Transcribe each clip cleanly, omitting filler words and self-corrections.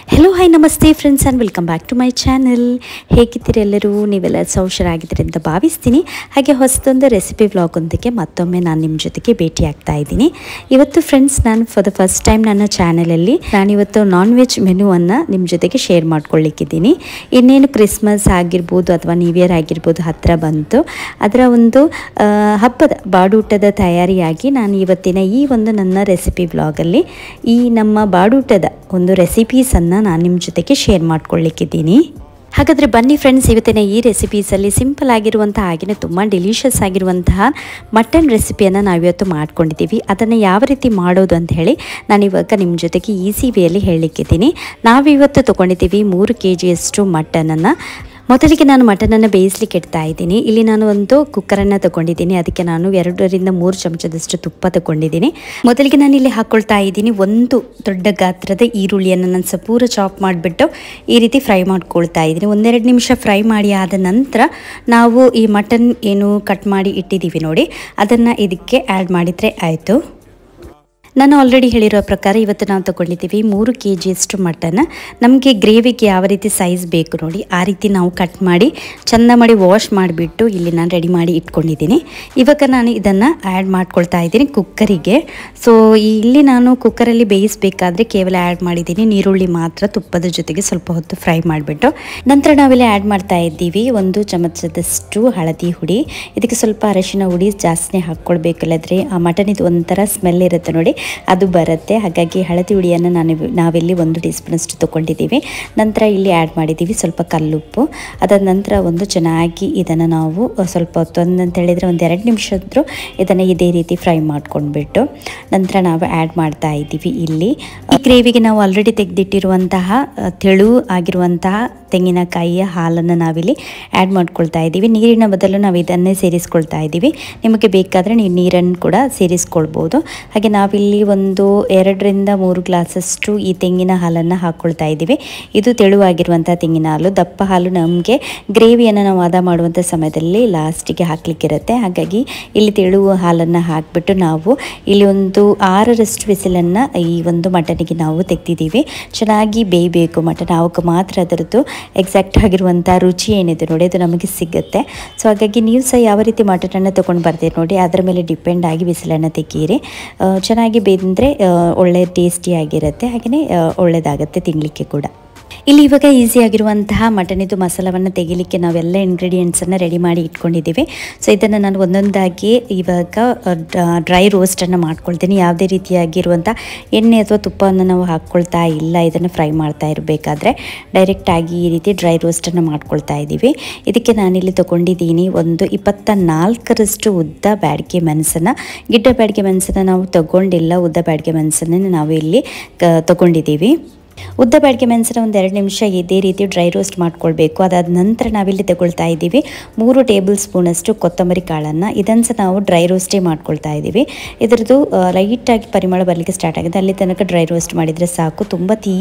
Hello hi namaste friends and welcome back to my channel. ಹೇಗಿದ್ದೀರಿ ಎಲ್ಲರೂ? ನೀವೆಲ್ಲ ಹುಷಾರಾಗಿದ್ದೀರಿ ಅಂತ ಭಾವಿಸ್ತೀನಿ. ಹಾಗೆ ಹೊಸದೊಂದು ರೆಸಿಪಿ ವ್ಲಾಗೊಂದಕ್ಕೆ ಮತ್ತೊಮ್ಮೆ ನಾನು ನಿಮ್ಮ ಜೊತೆಗೆ ಭೇಟಿ ಆಗ್ತಾ ಇದ್ದೀನಿ. ಇವತ್ತು ಫ್ರೆಂಡ್ಸ್ ನಾನು ಫಾರ್ ದ ಫಸ್ಟ್ ಟೈಮ್ ನನ್ನ ಚಾನಲಲ್ಲಿ ನಾನಿವತ್ತು ನಾನ್ ವೆಜ್ ಮೆನುವನ್ನು ನಿಮ್ಮ ಜೊತೆಗೆ ಶೇರ್ ಮಾಡ್ಕೊಳ್ಳಿಕ್ಕಿದ್ದೀನಿ. ಇನ್ನೇನು ಕ್ರಿಸ್ಮಸ್ ಆಗಿರ್ಬೋದು ಅಥವಾ ನ್ಯೂ ಇಯರ್ ಆಗಿರ್ಬೋದು ಹತ್ತಿರ ಬಂತು, ಅದರ ಒಂದು ಹಬ್ಬದ ಬಾಡೂಟದ ತಯಾರಿಯಾಗಿ ನಾನು ಇವತ್ತಿನ ಈ ಒಂದು ನನ್ನ ರೆಸಿಪಿ ವ್ಲಾಗಲ್ಲಿ ಈ ನಮ್ಮ ಬಾಡೂಟದ ಒಂದು ರೆಸಿಪೀಸನ್ನು ನಾನು ನಿಮ್ಮ ಜೊತೆಗೆ ಶೇರ್ ಮಾಡ್ಕೊಳ್ಳಿಕ್ಕಿದ್ದೀನಿ. ಹಾಗಾದರೆ ಬನ್ನಿ ಫ್ರೆಂಡ್ಸ್, ಇವತ್ತಿನ ಈ ರೆಸಿಪೀಸಲ್ಲಿ ಸಿಂಪಲ್ ಆಗಿರುವಂತಹ ಹಾಗೆಯೇ ತುಂಬ ಡೆಲಿಷಿಯಸ್ ಆಗಿರುವಂತಹ ಮಟನ್ ರೆಸಿಪಿಯನ್ನು ನಾವಿವತ್ತು ಮಾಡ್ಕೊಂಡಿದ್ದೀವಿ. ಅದನ್ನು ಯಾವ ರೀತಿ ಮಾಡೋದು ಅಂತ ಹೇಳಿ ನಾನಿವಾಗ ನಿಮ್ಮ ಜೊತೆಗೆ ಈಸಿ ವೇಯಲ್ಲಿ ಹೇಳಲಿಕ್ಕಿದ್ದೀನಿ. ನಾವಿವತ್ತು ತೊಗೊಂಡಿದ್ದೀವಿ 3 kgಯಷ್ಟು ಮಟನನ್ನು. ಮೊದಲಿಗೆ ನಾನು ಮಟನನ್ನು ಬೇಯಿಸ್ಲಿಕ್ಕೆ ಇಡ್ತಾ ಇದ್ದೀನಿ. ಇಲ್ಲಿ ನಾನು ಒಂದು ಕುಕ್ಕರನ್ನು ತೊಗೊಂಡಿದ್ದೀನಿ. ಅದಕ್ಕೆ ನಾನು 2 ರಿಂದ 3 ಚಮಚದಷ್ಟು ತುಪ್ಪ ತೊಗೊಂಡಿದ್ದೀನಿ. ಮೊದಲಿಗೆ ನಾನು ಇಲ್ಲಿ ಹಾಕ್ಕೊಳ್ತಾ ಇದ್ದೀನಿ ಒಂದು ದೊಡ್ಡ ಗಾತ್ರದ ಈರುಳ್ಳಿಯನ್ನು ನಾನು ಪೂರ ಚಾಪ್ ಮಾಡಿಬಿಟ್ಟು ಈ ರೀತಿ ಫ್ರೈ ಮಾಡ್ಕೊಳ್ತಾ ಇದ್ದೀನಿ. 1-2 ನಿಮಿಷ ಫ್ರೈ ಮಾಡಿ ಆದ ನಂತರ ನಾವು ಈ ಮಟನ್ ಏನು ಕಟ್ ಮಾಡಿ ಇಟ್ಟಿದ್ದೀವಿ ನೋಡಿ, ಅದನ್ನು ಇದಕ್ಕೆ ಆ್ಯಡ್ ಮಾಡಿದರೆ ಆಯಿತು. ನಾನು ಆಲ್ರೆಡಿ ಹೇಳಿರೋ ಪ್ರಕಾರ ಇವತ್ತು ನಾವು ತೊಗೊಂಡಿದ್ದೀವಿ 3 kgಯಷ್ಟು ಮಟನ್. ನಮಗೆ ಗ್ರೇವಿಗೆ ಯಾವ ರೀತಿ ಸೈಜ್ ಬೇಕು ನೋಡಿ ಆ ರೀತಿ ನಾವು ಕಟ್ ಮಾಡಿ ಚೆಂದ ಮಾಡಿ ವಾಶ್ ಮಾಡಿಬಿಟ್ಟು ಇಲ್ಲಿ ನಾನು ರೆಡಿ ಮಾಡಿ ಇಟ್ಕೊಂಡಿದ್ದೀನಿ. ಇವಾಗ ನಾನು ಇದನ್ನು ಆ್ಯಡ್ ಮಾಡ್ಕೊಳ್ತಾ ಇದ್ದೀನಿ ಕುಕ್ಕರಿಗೆ. ಸೊ ಇಲ್ಲಿ ನಾನು ಕುಕ್ಕರಲ್ಲಿ ಬೇಯಿಸಬೇಕಾದ್ರೆ ಕೇವಲ ಆ್ಯಡ್ ಮಾಡಿದ್ದೀನಿ ನೀರುಳ್ಳಿ ಮಾತ್ರ, ತುಪ್ಪದ ಜೊತೆಗೆ ಸ್ವಲ್ಪ ಹೊತ್ತು ಫ್ರೈ ಮಾಡಿಬಿಟ್ಟು. ನಂತರ ನಾವಿಲ್ಲಿ ಆ್ಯಡ್ ಮಾಡ್ತಾ ಇದ್ದೀವಿ 1 ಚಮಚದಷ್ಟು ಹಳದಿ ಹುಡಿ. ಇದಕ್ಕೆ ಸ್ವಲ್ಪ ಅರಿಶಿನ ಹುಡಿ ಜಾಸ್ತಿನೇ ಹಾಕ್ಕೊಳ್ಬೇಕಲ್ಲದ್ರೆ ಆ ಮಟನಿದು ಒಂಥರ ಸ್ಮೆಲ್ ಇರುತ್ತೆ ನೋಡಿ, ಅದು ಬರುತ್ತೆ. ಹಾಗಾಗಿ ಹಳದಿ ಹುಡಿಯನ್ನು ನಾವಿಲ್ಲಿ 1 ಟೀ ಸ್ಪೂನಷ್ಟು ತೊಗೊಂಡಿದ್ದೀವಿ. ನಂತರ ಇಲ್ಲಿ ಆ್ಯಡ್ ಮಾಡಿದ್ದೀವಿ ಸ್ವಲ್ಪ ಕಲ್ಲುಪ್ಪು. ಅದಾದ ನಂತರ ಚೆನ್ನಾಗಿ ಇದನ್ನು ನಾವು ಸ್ವಲ್ಪ ಹೊತ್ತು ಅಂತ ಹೇಳಿದರೆ 1-2 ನಿಮಿಷ ಆದರೂ ಇದನ್ನು ಇದೇ ರೀತಿ ಫ್ರೈ ಮಾಡ್ಕೊಂಡ್ಬಿಟ್ಟು ನಂತರ ನಾವು ಆ್ಯಡ್ ಮಾಡ್ತಾ ಇದ್ದೀವಿ. ಇಲ್ಲಿ ಈ ಗ್ರೇವಿಗೆ ನಾವು ಆಲ್ರೆಡಿ ತೆಗೆದಿಟ್ಟಿರುವಂತಹ ತೆಳು ಆಗಿರುವಂತಹ ತೆಂಗಿನಕಾಯಿಯ ಹಾಲನ್ನು ನಾವಿಲ್ಲಿ ಆ್ಯಡ್ ಮಾಡ್ಕೊಳ್ತಾ ಇದ್ದೀವಿ. ನೀರಿನ ಬದಲು ನಾವು ಇದನ್ನೇ ಸೇರಿಸ್ಕೊಳ್ತಾ ಇದ್ದೀವಿ. ನಿಮಗೆ ಬೇಕಾದರೆ ನೀವು ನೀರನ್ನು ಕೂಡ ಸೇರಿಸ್ಕೊಳ್ಬೋದು. ಹಾಗೆ ನಾವಿಲ್ಲಿ 2 ರಿಂದ 3 ಗ್ಲಾಸಷ್ಟು ಈ ತೆಂಗಿನ ಹಾಲನ್ನು ಹಾಕ್ಕೊಳ್ತಾ ಇದ್ದೀವಿ. ಇದು ತೆಳುವಾಗಿರುವಂಥ ತೆಂಗಿನ ಹಾಲು. ದಪ್ಪ ಹಾಲು ನಮಗೆ ಗ್ರೇವಿಯನ್ನು ನಾವು ಹದ ಮಾಡುವಂಥ ಸಮಯದಲ್ಲಿ ಲಾಸ್ಟಿಗೆ ಹಾಕಲಿಕ್ಕಿರುತ್ತೆ. ಹಾಗಾಗಿ ಇಲ್ಲಿ ತೆಳು ಹಾಲನ್ನು ಹಾಕಿಬಿಟ್ಟು ನಾವು ಇಲ್ಲಿ 6 ವಿಸಿಲನ್ನು ಈ ಒಂದು ಮಟನಿಗೆ ನಾವು ತೆಗೆದಿದ್ದೀವಿ. ಚೆನ್ನಾಗಿ ಬೇಯಬೇಕು ಮಟನ್, ಅವಕ್ಕೆ ಮಾತ್ರ ಅದರದ್ದು ಎಕ್ಸಾಕ್ಟ್ ಆಗಿರುವಂಥ ರುಚಿ ಏನಿದೆ ನೋಡಿ ಅದು ನಮಗೆ ಸಿಗುತ್ತೆ. ಸೊ ಹಾಗಾಗಿ ನೀವು ಸಹ ಯಾವ ರೀತಿ ಮಟನನ್ನು ತೊಗೊಂಡು ಬರ್ತೀರಿ ನೋಡಿ ಅದರ ಮೇಲೆ ಡಿಪೆಂಡ್ ಆಗಿ ವಿಸಿಲನ್ನು ತೆಗೀರಿ. ಚೆನ್ನಾಗಿ ಬೇಯ್ದರೆ ಒಳ್ಳೆ ಟೇಸ್ಟಿಯಾಗಿರುತ್ತೆ, ಹಾಗೆಯೇ ಒಳ್ಳೆಯದಾಗುತ್ತೆ ತಿನ್ನಲಿಕ್ಕೆ ಕೂಡ. ಇಲ್ಲಿ ಇವಾಗ ಈಸಿಯಾಗಿರುವಂತಹ ಮಟನಿದು ಮಸಾಲವನ್ನು ತೆಗಿಲಿಕ್ಕೆ ನಾವೆಲ್ಲ ಇಂಗ್ರೀಡಿಯೆಂಟ್ಸನ್ನು ರೆಡಿ ಮಾಡಿ ಇಟ್ಕೊಂಡಿದ್ದೀವಿ. ಸೊ ಇದನ್ನು ನಾನು ಒಂದೊಂದಾಗಿ ಇವಾಗ ಡ್ರೈ ರೋಸ್ಟನ್ನು ಮಾಡ್ಕೊಳ್ತೀನಿ. ಯಾವುದೇ ರೀತಿಯಾಗಿರುವಂಥ ಎಣ್ಣೆ ಅಥವಾ ತುಪ್ಪವನ್ನು ನಾವು ಹಾಕ್ಕೊಳ್ತಾ ಇಲ್ಲ. ಇದನ್ನು ಫ್ರೈ ಮಾಡ್ತಾ ಇರಬೇಕಾದ್ರೆ ಡೈರೆಕ್ಟಾಗಿ ಈ ರೀತಿ ಡ್ರೈ ರೋಸ್ಟನ್ನು ಮಾಡ್ಕೊಳ್ತಾ ಇದ್ದೀವಿ. ಇದಕ್ಕೆ ನಾನಿಲ್ಲಿ ತೊಗೊಂಡಿದ್ದೀನಿ 24ರಷ್ಟು ಉದ್ದ ಬ್ಯಾಡಗೆ ಮೆಣಸನ್ನು. ಗಿಡ್ಡ ಬ್ಯಾಡಗೆ ಮೆಣಸನ್ನು ನಾವು ತೊಗೊಂಡಿಲ್ಲ, ಉದ್ದ ಬ್ಯಾಡಗೆ ಮೆಣಸನ್ನು ನಾವು ಇಲ್ಲಿ ತೊಗೊಂಡಿದ್ದೀವಿ. ಉದ್ದ ಬ್ಯಾಡಗೆ ಮೆಣಸನ್ನು 1-2 ನಿಮಿಷ ಇದೇ ರೀತಿ ಡ್ರೈ ರೋಸ್ಟ್ ಮಾಡ್ಕೊಳ್ಬೇಕು. ಅದಾದ ನಂತರ ನಾವಿಲ್ಲಿ ತಗೊಳ್ತಾ ಇದ್ದೀವಿ 3 ಟೇಬಲ್ ಸ್ಪೂನಷ್ಟು ಕೊತ್ತಂಬರಿ ಕಾಳನ್ನು. ಇದನ್ನು ಸಹ ನಾವು ಡ್ರೈ ರೋಸ್ಟೇ ಮಾಡ್ಕೊಳ್ತಾ ಇದ್ದೀವಿ. ಇದರದ್ದು ಲೈಟಾಗಿ ಪರಿಮಳ ಬರಲಿಕ್ಕೆ ಸ್ಟಾರ್ಟ್ ಆಗಿದೆ, ಅಲ್ಲಿ ತನಕ ಡ್ರೈ ರೋಸ್ಟ್ ಮಾಡಿದರೆ ಸಾಕು.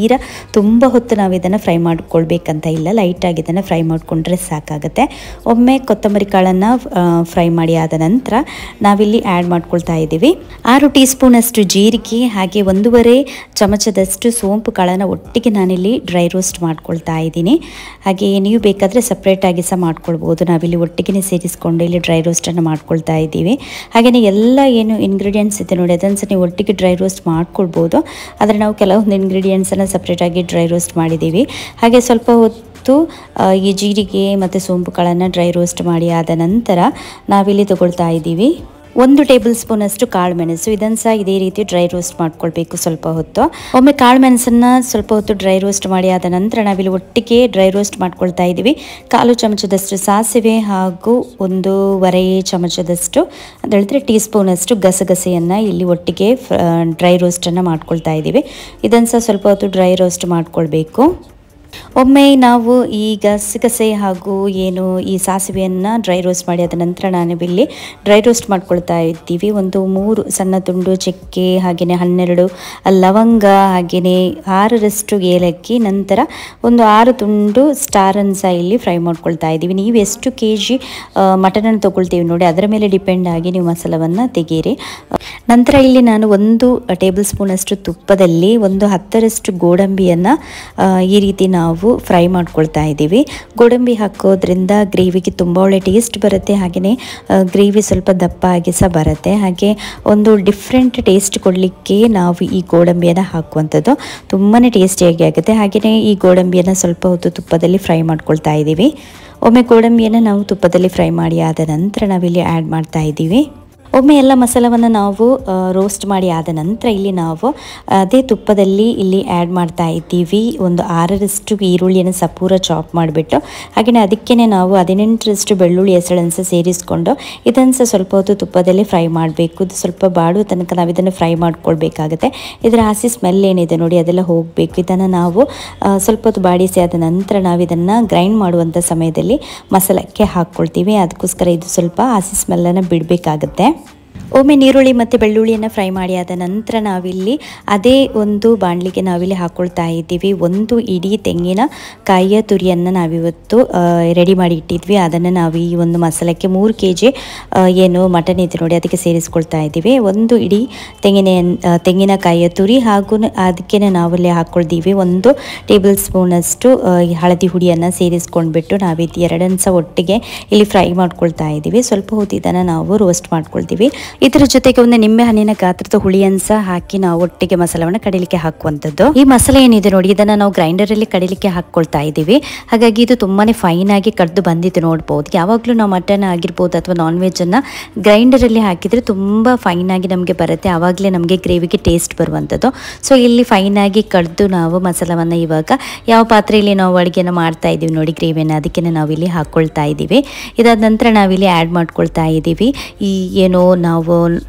ತುಂಬ ಹೊತ್ತು ನಾವು ಇದನ್ನು ಫ್ರೈ ಮಾಡ್ಕೊಳ್ಬೇಕಂತ ಇಲ್ಲ, ಲೈಟಾಗಿ ಇದನ್ನು ಫ್ರೈ ಮಾಡಿಕೊಂಡ್ರೆ ಸಾಕಾಗುತ್ತೆ. ಒಮ್ಮೆ ಕೊತ್ತಂಬರಿ ಕಾಳನ್ನು ಫ್ರೈ ಮಾಡಿ ಆದ ನಂತರ ನಾವಿಲ್ಲಿ ಆ್ಯಡ್ ಮಾಡ್ಕೊಳ್ತಾ ಇದ್ದೀವಿ 6 ಟೀ ಸ್ಪೂನಷ್ಟು ಜೀರಿಗೆ, ಹಾಗೆ 1.5 ಚಮಚದಷ್ಟು ಸೋಂಪು ಕಾಳನ್ನು ಒಟ್ಟಿಗೆ ನಾನಿಲ್ಲಿ ಡ್ರೈ ರೋಸ್ಟ್ ಮಾಡ್ಕೊಳ್ತಾ ಇದ್ದೀನಿ. ಹಾಗೆ ನೀವು ಬೇಕಾದರೆ ಸಪ್ರೇಟಾಗಿ ಸಹ ಮಾಡ್ಕೊಳ್ಬೋದು. ನಾವಿಲ್ಲಿ ಒಟ್ಟಿಗೆ ಸೇರಿಸ್ಕೊಂಡು ಇಲ್ಲಿ ಡ್ರೈ ರೋಸ್ಟನ್ನು ಮಾಡ್ಕೊಳ್ತಾ ಇದ್ದೀವಿ. ಹಾಗೆಯೇ ಎಲ್ಲ ಏನು ಇಂಗ್ರೀಡಿಯೆಂಟ್ಸ್ ಇದೆ ನೋಡಿ ಅದನ್ನು ಸಹ ನೀವು ಒಟ್ಟಿಗೆ ಡ್ರೈ ರೋಸ್ಟ್ ಮಾಡ್ಕೊಳ್ಬೋದು. ಆದರೆ ನಾವು ಕೆಲವೊಂದು ಇಂಗ್ರೀಡಿಯೆಂಟ್ಸನ್ನು ಸಪ್ರೇಟಾಗಿ ಡ್ರೈ ರೋಸ್ಟ್ ಮಾಡಿದ್ದೀವಿ. ಹಾಗೆ ಸ್ವಲ್ಪ ಹೊತ್ತು ಈ ಜೀರಿಗೆ ಮತ್ತು ಸೋಂಪು ಕಾಳನ್ನು ಡ್ರೈ ರೋಸ್ಟ್ ಮಾಡಿ ಆದ ನಂತರ ನಾವಿಲ್ಲಿ ತಗೊಳ್ತಾ ಇದ್ದೀವಿ 1 ಟೇಬಲ್ ಸ್ಪೂನಷ್ಟು ಕಾಳು ಮೆಣಸು. ಇದನ್ನು ಸಹ ಇದೇ ರೀತಿ ಡ್ರೈ ರೋಸ್ಟ್ ಮಾಡ್ಕೊಳ್ಬೇಕು ಸ್ವಲ್ಪ ಹೊತ್ತು. ಒಮ್ಮೆ ಕಾಳು ಮೆಣಸನ್ನು ಸ್ವಲ್ಪ ಹೊತ್ತು ಡ್ರೈ ರೋಸ್ಟ್ ಮಾಡಿ ಆದ ನಂತರ ನಾವಿಲ್ಲಿ ಒಟ್ಟಿಗೆ ಡ್ರೈ ರೋಸ್ಟ್ ಮಾಡ್ಕೊಳ್ತಾ ಇದ್ದೀವಿ 1/4 ಚಮಚದಷ್ಟು ಸಾಸಿವೆ ಹಾಗೂ 1.5 ಚಮಚದಷ್ಟು ಅಂತ ಹೇಳಿದ್ರೆ ಟೀ ಸ್ಪೂನಷ್ಟು ಗಸಗಸೆಯನ್ನು ಇಲ್ಲಿ ಒಟ್ಟಿಗೆ ಡ್ರೈ ರೋಸ್ಟನ್ನು ಮಾಡ್ಕೊಳ್ತಾ ಇದ್ದೀವಿ. ಇದನ್ನು ಸಹ ಸ್ವಲ್ಪ ಹೊತ್ತು ಡ್ರೈ ರೋಸ್ಟ್ ಮಾಡ್ಕೊಳ್ಬೇಕು. ಒಮ್ಮೆ ನಾವು ಈ ಗಸಗಸೆ ಹಾಗೂ ಏನು ಈ ಸಾಸಿವೆಯನ್ನು ಡ್ರೈ ರೋಸ್ಟ್ ಮಾಡಿ ಆದ ನಂತರ ನಾನಿಲ್ಲಿ ಡ್ರೈ ರೋಸ್ಟ್ ಮಾಡ್ಕೊಳ್ತಾ ಇದ್ದೀವಿ 3 ಸಣ್ಣ ತುಂಡು ಚಕ್ಕೆ, ಹಾಗೆಯೇ 12 ಲವಂಗ, ಹಾಗೆಯೇ 6ರಷ್ಟು ಏಲಕ್ಕಿ, ನಂತರ 6 ತುಂಡು ಸ್ಟಾರನ್ನು ಸಹ ಇಲ್ಲಿ ಫ್ರೈ ಮಾಡ್ಕೊಳ್ತಾ ಇದ್ದೀವಿ. ನೀವು ಎಷ್ಟು kg ಮಟನನ್ನು ತೊಗೊಳ್ತೀವಿ ನೋಡಿ ಅದರ ಮೇಲೆ ಡಿಪೆಂಡ್ ಆಗಿ ನೀವು ಮಸಾಲವನ್ನು ತೆಗೀರಿ. ನಂತರ ಇಲ್ಲಿ ನಾನು 1 ಟೇಬಲ್ ಸ್ಪೂನಷ್ಟು ತುಪ್ಪದಲ್ಲಿ 10ರಷ್ಟು ಗೋಡಂಬಿಯನ್ನು ಈ ರೀತಿ ನಾವು ಫ್ರೈ ಮಾಡ್ಕೊಳ್ತಾ ಇದ್ದೀವಿ. ಗೋಡಂಬಿ ಹಾಕೋದ್ರಿಂದ ಗ್ರೇವಿಗೆ ತುಂಬ ಒಳ್ಳೆ ಟೇಸ್ಟ್ ಬರುತ್ತೆ, ಹಾಗೆಯೇ ಗ್ರೇವಿ ಸ್ವಲ್ಪ ದಪ್ಪ ಆಗಿ ಸಹ ಬರುತ್ತೆ. ಹಾಗೆ ಒಂದು ಡಿಫ್ರೆಂಟ್ ಟೇಸ್ಟ್ ಕೊಡಲಿಕ್ಕೆ ನಾವು ಈ ಗೋಡಂಬಿಯನ್ನು ಹಾಕುವಂಥದ್ದು ತುಂಬಾ ಟೇಸ್ಟಿಯಾಗಿ ಆಗುತ್ತೆ. ಹಾಗೆಯೇ ಈ ಗೋಡಂಬಿಯನ್ನು ಸ್ವಲ್ಪ ಹೊತ್ತು ತುಪ್ಪದಲ್ಲಿ ಫ್ರೈ ಮಾಡ್ಕೊಳ್ತಾ ಇದ್ದೀವಿ. ಒಮ್ಮೆ ಗೋಡಂಬಿಯನ್ನು ನಾವು ತುಪ್ಪದಲ್ಲಿ ಫ್ರೈ ಮಾಡಿ ಆದ ನಂತರ ನಾವಿಲ್ಲಿ ಆ್ಯಡ್ ಮಾಡ್ತಾ ಇದ್ದೀವಿ. ಒಮ್ಮೆ ಎಲ್ಲ ಮಸಾಲವನ್ನು ನಾವು ರೋಸ್ಟ್ ಮಾಡಿ ಆದ ನಂತರ ಇಲ್ಲಿ ನಾವು ಅದೇ ತುಪ್ಪದಲ್ಲಿ ಇಲ್ಲಿ ಆ್ಯಡ್ ಮಾಡ್ತಾ ಇದ್ದೀವಿ 6ರಷ್ಟು ಈರುಳ್ಳಿಯನ್ನು ಸಪೂರ ಚಾಪ್ ಮಾಡಿಬಿಟ್ಟು, ಹಾಗೆಯೇ ಅದಕ್ಕೇ ನಾವು 18ರಷ್ಟು ಬೆಳ್ಳುಳ್ಳಿ ಎಸಳನ್ನು ಸೇರಿಸ್ಕೊಂಡು ಇದನ್ನು ಸ್ವಲ್ಪ ಹೊತ್ತು ತುಪ್ಪದಲ್ಲಿ ಫ್ರೈ ಮಾಡಬೇಕು. ಇದು ಸ್ವಲ್ಪ ಬಾಡುವ ತನಕ ನಾವು ಇದನ್ನು ಫ್ರೈ ಮಾಡ್ಕೊಳ್ಬೇಕಾಗುತ್ತೆ. ಇದರ ಹಸಿ ಸ್ಮೆಲ್ ಏನಿದೆ ನೋಡಿ ಅದೆಲ್ಲ ಹೋಗಬೇಕು. ಇದನ್ನು ನಾವು ಸ್ವಲ್ಪ ಹೊತ್ತು ಬಾಡಿಸಿ ಆದ ನಂತರ ನಾವು ಇದನ್ನು ಗ್ರೈಂಡ್ ಮಾಡುವಂಥ ಸಮಯದಲ್ಲಿ ಮಸಾಲಕ್ಕೆ ಹಾಕ್ಕೊಳ್ತೀವಿ. ಅದಕ್ಕೋಸ್ಕರ ಇದು ಸ್ವಲ್ಪ ಹಸಿ ಸ್ಮೆಲ್ಲನ್ನು ಬಿಡಬೇಕಾಗುತ್ತೆ. ಒಮ್ಮೆ ನೀರುಳ್ಳಿ ಮತ್ತು ಬೆಳ್ಳುಳ್ಳಿಯನ್ನು ಫ್ರೈ ಮಾಡಿ ಆದ ನಂತರ ನಾವಿಲ್ಲಿ ಅದೇ ಒಂದು ಬಾಣಲಿಗೆ ನಾವಿಲ್ಲಿ ಹಾಕ್ಕೊಳ್ತಾ ಇದ್ದೀವಿ 1 ಇಡೀ ತೆಂಗಿನಕಾಯಿಯ ತುರಿಯನ್ನು ನಾವಿವತ್ತು ರೆಡಿ ಮಾಡಿ ಇಟ್ಟಿದ್ವಿ. ಅದನ್ನು ನಾವು ಈ ಒಂದು ಮಸಾಲಕ್ಕೆ 3 kg ಏನು ಮಟನ್ ಇದೆ ನೋಡಿ ಅದಕ್ಕೆ ಸೇರಿಸ್ಕೊಳ್ತಾ ಇದ್ದೀವಿ. 1 ಇಡೀ ತೆಂಗಿನಕಾಯಿಯ ತುರಿ ಹಾಗೂ ಅದಕ್ಕೆ ನಾವಲ್ಲಿ ಹಾಕ್ಕೊಳ್ತೀವಿ 1 ಟೇಬಲ್ ಸ್ಪೂನಷ್ಟು ಹಳದಿ ಹುಡಿಯನ್ನು ಸೇರಿಸ್ಕೊಂಡ್ಬಿಟ್ಟು ನಾವಿದು ಎರಡನ್ನು ಸಹ ಒಟ್ಟಿಗೆ ಇಲ್ಲಿ ಫ್ರೈ ಮಾಡ್ಕೊಳ್ತಾ ಇದ್ದೀವಿ. ಸ್ವಲ್ಪ ಹೊತ್ತು ಇದನ್ನು ನಾವು ರೋಸ್ಟ್ ಮಾಡ್ಕೊಳ್ತೀವಿ. ಇದರ ಜೊತೆಗೆ ಒಂದು ನಿಂಬೆ ಹಣ್ಣಿನ ಗಾತ್ರದ ಹುಳಿಯನ್ನು ಸಹ ಹಾಕಿ ನಾವು ಒಟ್ಟಿಗೆ ಮಸಾಲವನ್ನು ಕಡಿಲಿಕ್ಕೆ ಹಾಕುವಂಥದ್ದು. ಈ ಮಸಾಲೆ ಏನಿದೆ ನೋಡಿ ಇದನ್ನು ನಾವು ಗ್ರೈಂಡರಲ್ಲಿ ಕಡಿಲಿಕ್ಕೆ ಹಾಕ್ಕೊಳ್ತಾ ಇದ್ದೀವಿ. ಹಾಗಾಗಿ ಇದು ತುಂಬಾನೇ ಫೈನ್ ಆಗಿ ಕಡ್ದು ಬಂದಿದ್ದು ನೋಡ್ಬೋದು. ಯಾವಾಗಲೂ ನಾವು ಮಟನ್ ಆಗಿರ್ಬೋದು ಅಥವಾ ನಾನ್ ವೆಜ್ ಅನ್ನು ಗ್ರೈಂಡರಲ್ಲಿ ಹಾಕಿದರೆ ತುಂಬ ಫೈನ್ ಆಗಿ ನಮಗೆ ಬರುತ್ತೆ, ಆವಾಗಲೇ ನಮಗೆ ಗ್ರೇವಿಗೆ ಟೇಸ್ಟ್ ಬರುವಂಥದ್ದು. ಸೊ ಇಲ್ಲಿ ಫೈನ್ ಆಗಿ ಕಡ್ದು ನಾವು ಮಸಾಲವನ್ನು ಇವಾಗ ಯಾವ ಪಾತ್ರೆಯಲ್ಲಿ ನಾವು ಅಡುಗೆಯನ್ನು ಮಾಡ್ತಾ ಇದ್ದೀವಿ ನೋಡಿ ಗ್ರೇವಿಯನ್ನು ಅದಕ್ಕೆ ನಾವಿಲ್ಲಿ ಹಾಕ್ಕೊಳ್ತಾ ಇದ್ದೀವಿ. ಇದಾದ ನಂತರ ನಾವಿಲ್ಲಿ ಆ್ಯಡ್ ಮಾಡ್ಕೊಳ್ತಾ ಇದ್ದೀವಿ ಈ ಏನು ನಾವು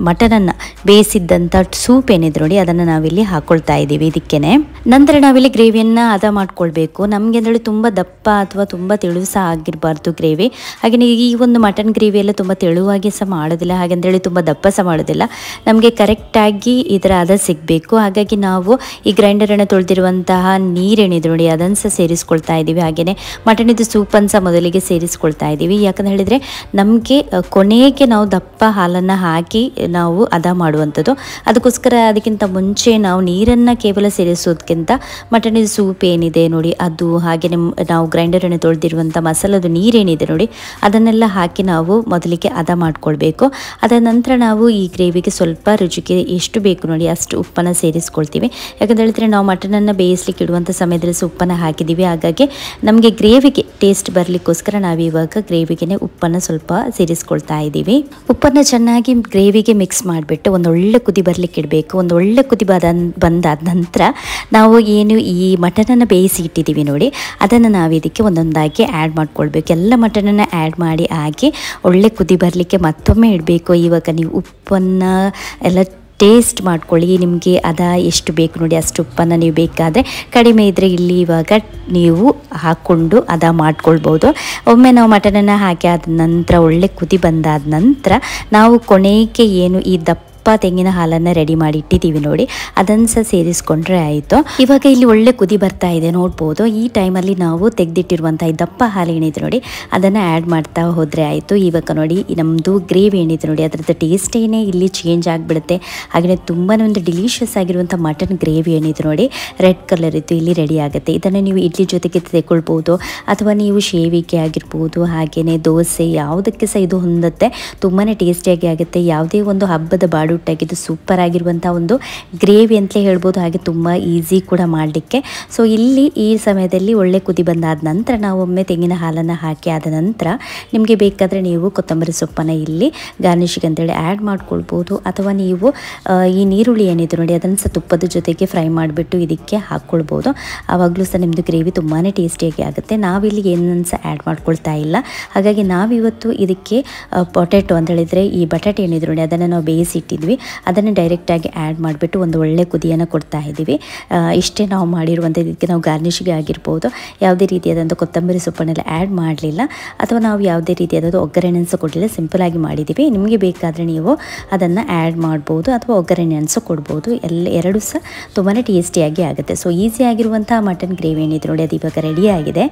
ಮಟನನ್ನು ಬೇಯಿಸಿದ್ದಂಥ ಸೂಪ್ ಏನಿದೆ ನೋಡಿ ಅದನ್ನು ನಾವಿಲ್ಲಿ ಹಾಕ್ಕೊಳ್ತಾ ಇದ್ದೀವಿ. ಇದಕ್ಕೇನೆ ನಂತರ ನಾವಿಲ್ಲಿ ಗ್ರೇವಿಯನ್ನು ಹದ ಮಾಡ್ಕೊಳ್ಬೇಕು. ನಮಗೆ ಅಂದರೆ ತುಂಬ ದಪ್ಪ ಅಥವಾ ತುಂಬ ತೆಳು ಸಹ ಆಗಿರಬಾರ್ದು ಗ್ರೇವಿ. ಹಾಗೆಯೇ ಈ ಒಂದು ಮಟನ್ ಗ್ರೇವಿ ಎಲ್ಲ ತುಂಬ ತೆಳುವಾಗಿ ಸಹ ಮಾಡೋದಿಲ್ಲ, ಹಾಗೆಂದೇಳಿ ತುಂಬ ದಪ್ಪ ಸಹ ಮಾಡೋದಿಲ್ಲ. ನಮಗೆ ಕರೆಕ್ಟಾಗಿ ಇದರ ಹದ ಸಿಗಬೇಕು. ಹಾಗಾಗಿ ನಾವು ಈ ಗ್ರೈಂಡರನ್ನು ತೊಳೆದಿರುವಂತಹ ನೀರೇನಿದೆ ನೋಡಿ ಅದನ್ನು ಸಹ ಸೇರಿಸ್ಕೊಳ್ತಾ ಇದ್ದೀವಿ. ಹಾಗೆಯೇ ಮಟನಿದ್ದು ಸೂಪನ್ನು ಸಹ ಮೊದಲಿಗೆ ಸೇರಿಸ್ಕೊಳ್ತಾ ಇದ್ದೀವಿ. ಯಾಕಂತ ಹೇಳಿದರೆ ನಮಗೆ ಕೊನೆಗೆ ನಾವು ದಪ್ಪ ಹಾಲನ್ನು ಹಾಕಿ ನಾವು ಹದ ಮಾಡುವಂಥದ್ದು. ಅದಕ್ಕೋಸ್ಕರ ಅದಕ್ಕಿಂತ ಮುಂಚೆ ನಾವು ನೀರನ್ನು ಕೇವಲ ಸೇರಿಸೋದಕ್ಕಿಂತ ಮಟನಿದ್ದು ಸೂಪ್ ಏನಿದೆ ನೋಡಿ ಅದು ಹಾಗೆಯೇ ನಾವು ಗ್ರೈಂಡರನ್ನು ತೊಳೆದಿರುವಂಥ ಮಸಾಲದ ನೀರೇನಿದೆ ನೋಡಿ ಅದನ್ನೆಲ್ಲ ಹಾಕಿ ನಾವು ಮೊದಲಿಗೆ ಹದ ಮಾಡ್ಕೊಳ್ಬೇಕು. ಅದಾದ ನಂತರ ನಾವು ಈ ಗ್ರೇವಿಗೆ ಸ್ವಲ್ಪ ರುಚಿಗೆ ಎಷ್ಟು ಬೇಕು ನೋಡಿ ಅಷ್ಟು ಉಪ್ಪನ್ನು ಸೇರಿಸ್ಕೊಳ್ತೀವಿ. ಯಾಕಂತ ಹೇಳಿದ್ರೆ ನಾವು ಮಟನನ್ನು ಬೇಯಿಸ್ಲಿಕ್ಕೆ ಇಡುವಂಥ ಸಮಯದಲ್ಲಿ ಉಪ್ಪನ್ನು ಹಾಕಿದ್ದೀವಿ. ಹಾಗಾಗಿ ನಮಗೆ ಗ್ರೇವಿಗೆ ಟೇಸ್ಟ್ ಬರಲಿಕ್ಕೋಸ್ಕರ ನಾವು ಇವಾಗ ಗ್ರೇವಿಗೆ ಉಪ್ಪನ್ನು ಸ್ವಲ್ಪ ಸೇರಿಸ್ಕೊಳ್ತಾ ಇದ್ದೀವಿ. ಉಪ್ಪನ್ನು ಚೆನ್ನಾಗಿ ಗ್ರೇವಿಗೆ ಮಿಕ್ಸ್ ಮಾಡಿಬಿಟ್ಟು ಒಂದೊಳ್ಳೆ ಕುದಿ ಬರಲಿಕ್ಕೆ ಇಡಬೇಕು. ಒಂದೊಳ್ಳೆ ಕುದಿ ಬಂದಾದ ನಂತರ ನಾವು ಏನು ಈ ಮಟನನ್ನು ಬೇಯಿಸಿ ಇಟ್ಟಿದ್ದೀವಿ ನೋಡಿ ಅದನ್ನು ನಾವು ಇದಕ್ಕೆ ಒಂದೊಂದಾಗಿ ಆ್ಯಡ್ ಮಾಡ್ಕೊಳ್ಬೇಕು. ಎಲ್ಲ ಮಟನನ್ನು ಆ್ಯಡ್ ಮಾಡಿ ಹಾಕಿ ಒಳ್ಳೆ ಕುದಿ ಬರಲಿಕ್ಕೆ ಮತ್ತೊಮ್ಮೆ ಇಡಬೇಕು. ಇವಾಗ ನೀವು ಉಪ್ಪನ್ನು ಎಲ್ಲ ಟೇಸ್ಟ್ ಮಾಡ್ಕೊಳ್ಳಿ, ನಿಮಗೆ ಅದ ಎಷ್ಟು ಬೇಕು ನೋಡಿ ಅಷ್ಟು ಉಪ್ಪನ್ನು ನೀವು ಬೇಕಾದರೆ ಕಡಿಮೆ ಇದ್ದರೆ ಇಲ್ಲಿ ಇವಾಗ ನೀವು ಹಾಕ್ಕೊಂಡು ಅದ ಮಾಡ್ಕೊಳ್ಬೋದು. ಒಮ್ಮೆ ನಾವು ಮಟನನ್ನು ಹಾಕಿ ಆದ ನಂತರ ಒಳ್ಳೆ ಕುದಿ ಬಂದಾದ ನಂತರ ನಾವು ಕೊನೆಗೆ ಏನು ಈ ದಪ್ಪ ತೆಂಗಿನ ಹಾಲನ್ನು ರೆಡಿ ಮಾಡಿ ಇಟ್ಟಿದ್ದೀವಿ ನೋಡಿ ಅದನ್ನು ಸಹ ಸೇರಿಸ್ಕೊಂಡ್ರೆ ಆಯಿತು. ಇವಾಗ ಇಲ್ಲಿ ಒಳ್ಳೆ ಕುದಿ ಬರ್ತಾ ಇದೆ ನೋಡ್ಬೋದು. ಈ ಟೈಮಲ್ಲಿ ನಾವು ತೆಗೆದಿಟ್ಟಿರುವಂಥ ಈ ದಪ್ಪ ಹಾಲು ಏನಿದೆ ನೋಡಿ ಅದನ್ನು ಆ್ಯಡ್ ಮಾಡ್ತಾ ಹೋದರೆ ಆಯಿತು. ಇವಾಗ ನೋಡಿ ನಮ್ಮದು ಗ್ರೇವಿ ಏನಿದೆ ನೋಡಿ ಅದರದ್ದು ಟೇಸ್ಟೇನೇ ಇಲ್ಲಿ ಚೇಂಜ್ ಆಗಿಬಿಡುತ್ತೆ. ಹಾಗೆಯೇ ತುಂಬಾ ಒಂದು ಡಿಲಿಷಿಯಸ್ ಆಗಿರುವಂಥ ಮಟನ್ ಗ್ರೇವಿ ಏನಿದೆ ನೋಡಿ ರೆಡ್ ಕಲರ್ ಇತ್ತು ಇಲ್ಲಿ ರೆಡಿ ಆಗುತ್ತೆ. ಇದನ್ನು ನೀವು ಇಡ್ಲಿ ಜೊತೆಗೆ ತೆಗೊಳ್ಬೋದು ಅಥವಾ ನೀವು ಶೇವಿಗೆ ಆಗಿರ್ಬೋದು ಹಾಗೆಯೇ ದೋಸೆ ಯಾವುದಕ್ಕೆ ಸಹ ಇದು ಹೊಂದುತ್ತೆ. ತುಂಬಾ ಟೇಸ್ಟಿಯಾಗಿ ಆಗುತ್ತೆ. ಯಾವುದೇ ಒಂದು ಹಬ್ಬದ ಬಾಡೂಟಾಗಿದ್ದು ಸೂಪರ್ ಆಗಿರುವಂಥ ಒಂದು ಗ್ರೇವಿ ಅಂತಲೇ ಹೇಳ್ಬೋದು. ಹಾಗೆ ತುಂಬ ಈಸಿ ಕೂಡ ಮಾಡಲಿಕ್ಕೆ. ಸೊ ಇಲ್ಲಿ ಈ ಸಮಯದಲ್ಲಿ ಒಳ್ಳೆ ಕುದಿ ಬಂದಾದ ನಂತರ ನಾವು ಒಮ್ಮೆ ತೆಂಗಿನ ಹಾಲನ್ನು ಹಾಕಿ ಆದ ನಂತರ ನಿಮಗೆ ಬೇಕಾದರೆ ನೀವು ಕೊತ್ತಂಬರಿ ಸೊಪ್ಪನ್ನು ಇಲ್ಲಿ ಗಾರ್ನಿಷಿಗೆ ಅಂತೇಳಿ ಆ್ಯಡ್ ಮಾಡ್ಕೊಳ್ಬೋದು. ಅಥವಾ ನೀವು ಈ ನೀರುಳ್ಳಿ ಏನಿದೆ ನೋಡಿ ಅದನ್ನು ಸಹ ತುಪ್ಪದ ಜೊತೆಗೆ ಫ್ರೈ ಮಾಡಿಬಿಟ್ಟು ಇದಕ್ಕೆ ಹಾಕ್ಕೊಳ್ಬೋದು. ಆವಾಗಲೂ ಸಹ ನಿಮ್ಮದು ಗ್ರೇವಿ ತುಂಬಾ ಟೇಸ್ಟಿಯಾಗಿ ಆಗುತ್ತೆ. ನಾವಿಲ್ಲಿ ಏನನ್ನು ಸಹ ಆ್ಯಡ್ ಮಾಡ್ಕೊಳ್ತಾ ಇಲ್ಲ. ಹಾಗಾಗಿ ನಾವಿವತ್ತು ಇದಕ್ಕೆ ಪೊಟ್ಯಾಟೊ ಅಂತ ಹೇಳಿದರೆ ಈ ಬಟಾಟೆ ಏನಿದೆ ನೋಡಿ ಅದನ್ನು ನಾವು ಬೇಯಿಸಿಟ್ಟಿದ್ವಿ ಅದನ್ನು ಡೈರೆಕ್ಟಾಗಿ ಆ್ಯಡ್ ಮಾಡಿಬಿಟ್ಟು ಒಂದು ಒಳ್ಳೆ ಕುದಿಯನ್ನು ಕೊಡ್ತಾ ಇದ್ದೀವಿ. ಇಷ್ಟೇ ನಾವು ಮಾಡಿರುವಂಥ ಇದಕ್ಕೆ ನಾವು ಗಾರ್ನಿಷಿಗೆ ಆಗಿರ್ಬೋದು ಯಾವುದೇ ರೀತಿಯಾದಂಥ ಕೊತ್ತಂಬರಿ ಸೊಪ್ಪನ್ನೆಲ್ಲ ಆ್ಯಡ್ ಮಾಡಲಿಲ್ಲ ಅಥವಾ ನಾವು ಯಾವುದೇ ರೀತಿಯಾದ ಒಗ್ಗರಣೆ ಸಹ ಕೊಡಲಿಲ್ಲ. ಸಿಂಪಲಾಗಿ ಮಾಡಿದ್ದೀವಿ. ನಿಮಗೆ ಬೇಕಾದರೆ ನೀವು ಅದನ್ನು ಆ್ಯಡ್ ಮಾಡ್ಬೋದು ಅಥವಾ ಒಗ್ಗರಣೆ ಸಹ ಕೊಡ್ಬೋದು. ಎರಡೂ ಸಹ ತುಂಬಾ ಟೇಸ್ಟಿಯಾಗಿ ಆಗುತ್ತೆ. ಸೊ ಈಸಿಯಾಗಿರುವಂಥ ಮಟನ್ ಗ್ರೇವಿ ಏನಿದೆ ನೋಡಿ ಅದು ಇವಾಗ ರೆಡಿ ಆಗಿದೆ.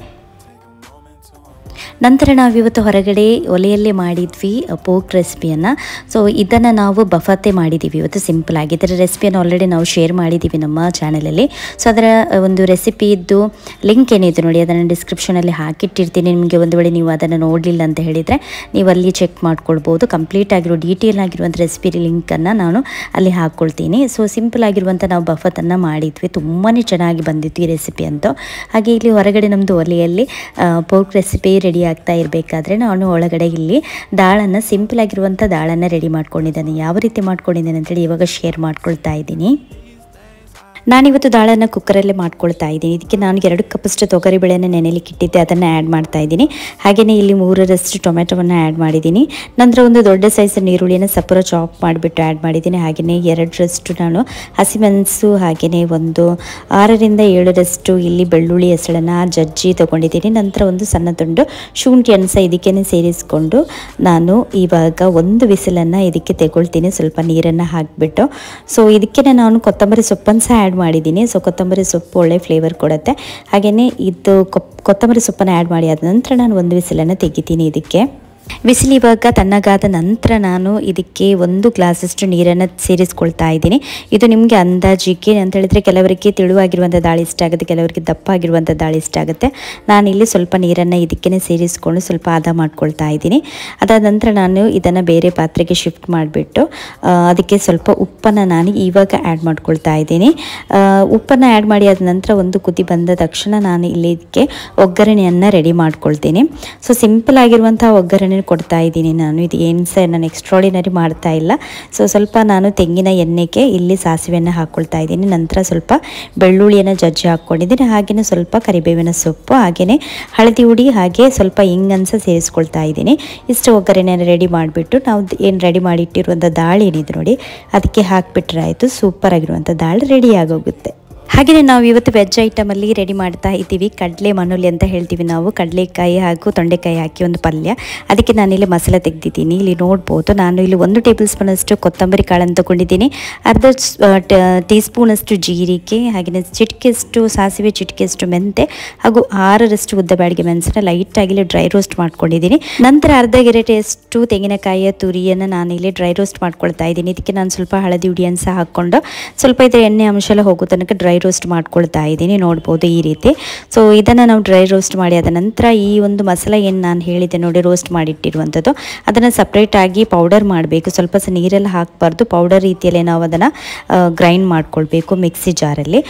ನಂತರ ನಾವಿವತ್ತು ಹೊರಗಡೆ ಒಲೆಯಲ್ಲೇ ಮಾಡಿದ್ವಿ ಪೋರ್ಕ್ ರೆಸಿಪಿಯನ್ನು. ಸೊ ಇದನ್ನು ನಾವು ಬಫಾತೆ ಮಾಡಿದ್ದೀವಿ ಇವತ್ತು ಸಿಂಪಲ್ ಆಗಿ. ಇದರ ರೆಸಿಪಿಯನ್ನು ಆಲ್ರೆಡಿ ನಾವು ಶೇರ್ ಮಾಡಿದ್ದೀವಿ ನಮ್ಮ ಚಾನಲಲ್ಲಿ. ಸೊ ಅದರ ಒಂದು ರೆಸಿಪಿದ್ದು ಲಿಂಕ್ ಏನಿದೆ ನೋಡಿ, ಅದನ್ನು ಡಿಸ್ಕ್ರಿಪ್ಷನಲ್ಲಿ ಹಾಕಿಟ್ಟಿರ್ತೀನಿ. ನಿಮಗೆ ಒಂದು ವೇಳೆ ನೀವು ಅದನ್ನು ನೋಡಲಿಲ್ಲ ಅಂತ ಹೇಳಿದರೆ ನೀವು ಅಲ್ಲಿ ಚೆಕ್ ಮಾಡ್ಕೊಳ್ಬೋದು. ಕಂಪ್ಲೀಟ್ ಆಗಿರೋ ಡೀಟೇಲ್ ಆಗಿರುವಂಥ ರೆಸಿಪಿ ಲಿಂಕನ್ನು ನಾನು ಅಲ್ಲಿ ಹಾಕ್ಕೊಳ್ತೀನಿ. ಸೊ ಸಿಂಪಲ್ ಆಗಿರುವಂಥ ನಾವು ಬಫಾತನ್ನು ಮಾಡಿದ್ವಿ, ತುಂಬಾ ಚೆನ್ನಾಗಿ ಬಂದಿತ್ತು ಈ ರೆಸಿಪಿ ಅಂತೂ. ಹಾಗೆ ಇಲ್ಲಿ ಹೊರಗಡೆ ನಮ್ಮದು ಒಲೆಯಲ್ಲಿ ಪೋರ್ಕ್ ರೆಸಿಪಿ ರೆಡಿ ಆಗ್ತಾ ಇರಬೇಕಾದ್ರೆ ನಾನು ಒಳಗಡೆ ಇಲ್ಲಿ ದಾಳನ್ನು ಸಿಂಪಲ್ ಆಗಿರುವಂಥ ದಾಳನ್ನು ರೆಡಿ ಮಾಡ್ಕೊಂಡಿದ್ದೇನೆ. ಯಾವ ರೀತಿ ಮಾಡ್ಕೊಂಡಿದ್ದೇನೆ ಅಂತೇಳಿ ಇವಾಗ ಶೇರ್ ಮಾಡ್ಕೊಳ್ತಾ ಇದ್ದೀನಿ. ನಾನಿವತ್ತು ದಾಳನ್ನು ಕುಕ್ಕರಲ್ಲೇ ಮಾಡ್ಕೊಳ್ತಾ ಇದ್ದೀನಿ. ಇದಕ್ಕೆ ನಾನು 2 ಕಪ್ಪಷ್ಟು ತೊಗರಿಬೇಳೆಯನ್ನು ನೆನೆಲಿಕ್ಕೆ ಇಟ್ಟಿದ್ದೆ, ಅದನ್ನು ಆ್ಯಡ್ ಮಾಡ್ತಾ ಇದ್ದೀನಿ. ಹಾಗೆಯೇ ಇಲ್ಲಿ 3ರಷ್ಟು ಟೊಮೆಟೊವನ್ನು ಆ್ಯಡ್ ಮಾಡಿದ್ದೀನಿ. ನಂತರ ಒಂದು ದೊಡ್ಡ ಸೈಜ್ ನೀರುಳ್ಳಿಯನ್ನು ಸಪೂರ ಚಾಪ್ ಮಾಡಿಬಿಟ್ಟು ಆ್ಯಡ್ ಮಾಡಿದ್ದೀನಿ. ಹಾಗೆಯೇ 2ರಷ್ಟು ನಾನು ಹಸಿಮೆಣಸು, ಹಾಗೆಯೇ ಒಂದು 6ರಿಂದ 7ರಷ್ಟು ಇಲ್ಲಿ ಬೆಳ್ಳುಳ್ಳಿ ಹೆಸಳನ್ನು ಜಜ್ಜಿ ತೊಗೊಂಡಿದ್ದೀನಿ. ನಂತರ ಒಂದು ಸಣ್ಣ ತುಂಡು ಶುಂಠಿಯನ್ನು ಸಹ ಇದಕ್ಕೇ ಸೇರಿಸಿಕೊಂಡು ನಾನು ಇವಾಗ ಒಂದು ವಿಸಿಲನ್ನು ಇದಕ್ಕೆ ತೆಗೊಳ್ತೀನಿ, ಸ್ವಲ್ಪ ನೀರನ್ನು ಹಾಕಿಬಿಟ್ಟು. ಸೊ ಇದಕ್ಕೆ ನಾನು ಕೊತ್ತಂಬರಿ ಸೊಪ್ಪನ್ನು ಸಹ ಆ್ಯಡ್ ಮಾಡಿದ್ದೀನಿ. ಸೊ ಕೊತ್ತಂಬರಿ ಸೊಪ್ಪು ಒಳ್ಳೆ ಫ್ಲೇವರ್ ಕೊಡುತ್ತೆ. ಹಾಗೆಯೇ ಇದು ಕೊತ್ತಂಬರಿ ಸೊಪ್ಪನ್ನು ಆ್ಯಡ್ ಮಾಡಿ ಆದ ನಂತರ ನಾನು ಒಂದು ವಿಸಿಲನ್ನು ತೆಗಿತೀನಿ. ಇದಕ್ಕೆ ಬಿಸಿಲು ಇವಾಗ ತಣ್ಣಗಾದ ನಂತರ ನಾನು ಇದಕ್ಕೆ 1 ಗ್ಲಾಸಷ್ಟು ನೀರನ್ನು ಸೇರಿಸ್ಕೊಳ್ತಾ ಇದ್ದೀನಿ. ಇದು ನಿಮಗೆ ಅಂದಾಜಿಗೆ ಅಂತ ಹೇಳಿದರೆ ಕೆಲವರಿಗೆ ತೆಳುವಾಗಿರುವಂಥ ದಾಳಿ ಇಷ್ಟ ಆಗುತ್ತೆ, ಕೆಲವರಿಗೆ ದಪ್ಪ ಆಗಿರುವಂಥ ದಾಳಿ ಇಷ್ಟ ಆಗುತ್ತೆ. ನಾನಿಲ್ಲಿ ಸ್ವಲ್ಪ ನೀರನ್ನು ಇದಕ್ಕೇ ಸೇರಿಸ್ಕೊಂಡು ಸ್ವಲ್ಪ ಹದ ಮಾಡ್ಕೊಳ್ತಾ ಇದ್ದೀನಿ. ಅದಾದ ನಂತರ ನಾನು ಇದನ್ನು ಬೇರೆ ಪಾತ್ರೆಗೆ ಶಿಫ್ಟ್ ಮಾಡಿಬಿಟ್ಟು ಅದಕ್ಕೆ ಸ್ವಲ್ಪ ಉಪ್ಪನ್ನು ನಾನು ಇವಾಗ ಆ್ಯಡ್ ಮಾಡ್ಕೊಳ್ತಾ ಇದ್ದೀನಿ. ಉಪ್ಪನ್ನು ಆ್ಯಡ್ ಮಾಡಿ ಆದ ನಂತರ ಒಂದು ಕುದಿ ಬಂದ ತಕ್ಷಣ ನಾನು ಇಲ್ಲಿ ಇದಕ್ಕೆ ಒಗ್ಗರಣೆಯನ್ನು ರೆಡಿ ಮಾಡ್ಕೊಳ್ತೀನಿ. ಸೊ ಸಿಂಪಲ್ ಆಗಿರುವಂಥ ಒಗ್ಗರಣೆ ಕೊಡ್ತಾ ಇದ್ದೀನಿ ನಾನು. ಇದು ಏನು ಸಹ ನಾನು ಎಕ್ಸ್ಟ್ರಾಡಿನರಿ ಮಾಡ್ತಾ ಇಲ್ಲ. ಸೊ ಸ್ವಲ್ಪ ನಾನು ತೆಂಗಿನ ಎಣ್ಣೆಗೆ ಇಲ್ಲಿ ಸಾಸಿವೆಯನ್ನು ಹಾಕ್ಕೊಳ್ತಾ ಇದ್ದೀನಿ. ನಂತರ ಸ್ವಲ್ಪ ಬೆಳ್ಳುಳ್ಳಿಯನ್ನು ಜಜ್ಜಿ ಹಾಕ್ಕೊಂಡಿದ್ದೀನಿ. ಹಾಗೆಯೇ ಸ್ವಲ್ಪ ಕರಿಬೇವಿನ ಸೊಪ್ಪು, ಹಾಗೆಯೇ ಹಳದಿ ಹುಡಿ, ಹಾಗೆ ಸ್ವಲ್ಪ ಹಿಂಗನ್ನು ಸಹ ಸೇರಿಸ್ಕೊಳ್ತಾ ಇದ್ದೀನಿ. ಇಷ್ಟು ಒಗ್ಗರಣೆಯನ್ನು ರೆಡಿ ಮಾಡಿಬಿಟ್ಟು ನಾವು ಏನು ರೆಡಿ ಮಾಡಿ ಇಟ್ಟಿರುವಂಥ ದಾಳು ಏನಿದೆ ನೋಡಿ ಅದಕ್ಕೆ ಹಾಕಿಬಿಟ್ರೆ ಆಯಿತು. ಸೂಪರ್ ಆಗಿರುವಂಥ ದಾಳು ರೆಡಿ ಆಗೋಗುತ್ತೆ. ಹಾಗೆಯೇ ನಾವು ಇವತ್ತು ವೆಜ್ ಐಟಮಲ್ಲಿ ರೆಡಿ ಮಾಡ್ತಾ ಇದ್ದೀವಿ ಕಡಲೆ ಮಣ್ಣುಲಿ ಅಂತ ಹೇಳ್ತೀವಿ ನಾವು. ಕಡಲೆಕಾಯಿ ಹಾಗೂ ತೊಂಡೆಕಾಯಿ ಹಾಕಿ ಒಂದು ಪಲ್ಯ. ಅದಕ್ಕೆ ನಾನಿಲ್ಲಿ ಮಸಾಲೆ ತೆಗೆದಿದ್ದೀನಿ. ಇಲ್ಲಿ ನೋಡ್ಬೋದು ನಾನು ಇಲ್ಲಿ 1 ಟೇಬಲ್ ಸ್ಪೂನಷ್ಟು ಕೊತ್ತಂಬರಿ ಕಾಳನ್ನು ತೊಗೊಂಡಿದ್ದೀನಿ, ಅರ್ಧ ಟೀ ಸ್ಪೂನಷ್ಟು ಜೀರಿಗೆ, ಹಾಗೆಯೇ ಚಿಟಿಕೆಯಷ್ಟು ಸಾಸಿವೆ, ಚಿಟಿಕೆಯಷ್ಟು ಮೆಂತೆ ಹಾಗೂ 6ರಷ್ಟು ಉದ್ದ ಬ್ಯಾಡಿಗೆ ಮೆಣಸನ್ನ ಲೈಟಾಗಿ ಡ್ರೈ ರೋಸ್ಟ್ ಮಾಡ್ಕೊಂಡಿದ್ದೀನಿ. ನಂತರ ಅರ್ಧ ಗೆರೆಟೆಯಷ್ಟು ತೆಂಗಿನಕಾಯಿಯ ತುರಿಯನ್ನು ನಾನಿಲ್ಲಿ ಡ್ರೈ ರೋಸ್ಟ್ ಮಾಡ್ಕೊಳ್ತಾ ಇದ್ದೀನಿ. ಇದಕ್ಕೆ ನಾನು ಸ್ವಲ್ಪ ಹಳದಿ ಹುಡಿಯನ್ನು ಸಹ ಹಾಕ್ಕೊಂಡು ಸ್ವಲ್ಪ ಇದರ ಎಣ್ಣೆ ಅಂಶ ಎಲ್ಲ ಹೋಗೋ ತನಕ ಡ್ರೈ ರೋಸ್ಟ್ ಮಾಡ್ಕೊಳ್ತಾ ಇದ್ದೀನಿ. ನೋಡ್ಬೋದು ಈ ರೀತಿ. ಸೊ ಇದನ್ನು ನಾವು ಡ್ರೈ ರೋಸ್ಟ್ ಮಾಡಿ ಆದ ನಂತರ ಈ ಒಂದು ಮಸಾಲೆ ಏನು ನಾನು ಹೇಳಿದೆ ನೋಡಿ ರೋಸ್ಟ್ ಮಾಡಿಟ್ಟಿರುವಂಥದ್ದು ಅದನ್ನು ಸಪ್ರೇಟಾಗಿ ಪೌಡರ್ ಮಾಡಬೇಕು. ಸ್ವಲ್ಪ ಸಹ ನೀರೆಲ್ಲ ಹಾಕಬಾರ್ದು, ಪೌಡರ್ ರೀತಿಯಲ್ಲೇ ನಾವು ಅದನ್ನು ಗ್ರೈಂಡ್ ಮಾಡ್ಕೊಳ್ಬೇಕು ಮಿಕ್ಸಿ ಜಾರಲ್ಲಿ.